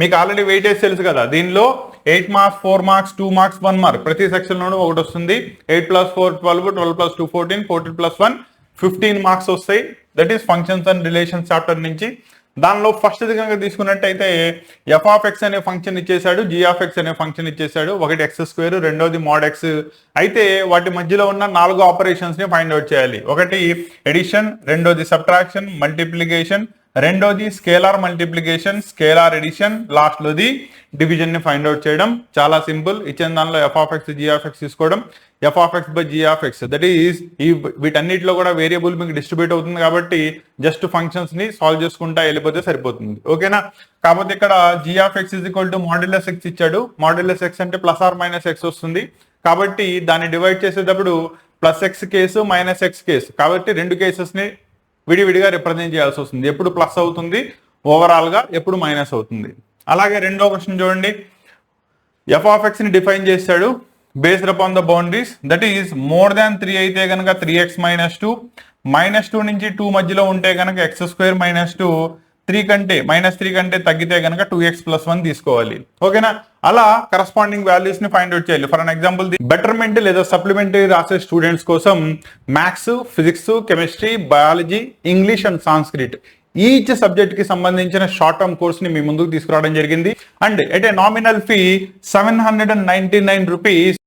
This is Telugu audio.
మీకు ఆల్రెడీ వెయిటేజ్ తెలుసు కదా, దీనిలో 8 మార్క్స్, 4 మార్క్స్, 2 మార్క్స్, 1 మార్క్ ప్రతి సెక్షన్ లోనూ ఒకటి వస్తుంది. 8 + 4 12, 12 + 2 14, 14 + 1 15 మార్క్స్ వస్తాయి. That is functions and relations chapter నుంచి. దానిలో ఫస్ట్ కనుక తీసుకున్నట్టయితే ఎఫ్ ఆఫ్ ఎక్స్ అనే ఫంక్షన్ ఇచ్చేసాడు, జీ ఆఫ్ ఎక్స్ అనే ఫంక్షన్ ఇచ్చేసాడు. ఒకటి x², రెండోది mod x. అయితే వాటి మధ్యలో ఉన్న 4 ఆపరేషన్స్ ని ఫైండ్ అవుట్ చేయాలి. ఒకటి ఎడిషన్, రెండోది సబ్ట్రాక్షన్, మల్టిప్లికేషన్, రెండోది scalar multiplication, scalar addition, last లోది డివిజన్ ని ఫైండ్ అవుట్ చేయడం. చాలా సింపుల్. ఇచ్చిన దానిలో F of X, G of X తీసుకోవడం, F of X by G of X. That is ఈ వీటన్నిటిలో కూడా వేరియబుల్ మీకు డిస్ట్రిబ్యూట్ అవుతుంది కాబట్టి జస్ట్ ఫంక్షన్స్ ని సాల్వ్ చేసుకుంటా వెళ్ళిపోతే సరిపోతుంది. ఓకేనా? కాకపోతే ఇక్కడ g of x is equal to modulus x ఇచ్చాడు. మాడ్యులస్ ఎక్స్ అంటే ప్లస్ ఆర్ మైనస్ ఎక్స్ వస్తుంది. కాబట్టి దాన్ని డివైడ్ చేసేటప్పుడు plus x case, minus x case, కాబట్టి రెండు కేసెస్ ని విడివిడిగా రిప్రజెంట్ చేయాల్సి వస్తుంది. ఎప్పుడు ప్లస్ అవుతుంది ఓవరాల్ గా, ఎప్పుడు మైనస్ అవుతుంది. అలాగే రెండో క్వశ్చన్ చూడండి. ఎఫ్ ఆఫ్ ఎక్స్ ని డిఫైన్ చేశాడు based upon the boundaries. That is more than 3 అయితే కనుక 3x - 2, -2 నుంచి 2 మధ్యలో ఉంటే కనుక x² - 2, -3 కంటే తగ్గితే కనుక 2x + 1 తీసుకోవాలి. ఓకేనా? అలా కరస్పాండింగ్ వాల్యూస్ ని ఫైండ్ అవుట్ చేయాలి. ఫర్ అన్ ఎగ్జాంపుల్, బెటర్మెంట్ లేదా సప్లిమెంటరీ రాసే స్టూడెంట్స్ కోసం maths, physics, chemistry, biology, English and Sanskrit each subject కి సంబంధించిన షార్ట్ టర్మ్ కోర్స్ ని మీ ముందుకు తీసుకురావడం జరిగింది. And at a nominal fee 799 rupees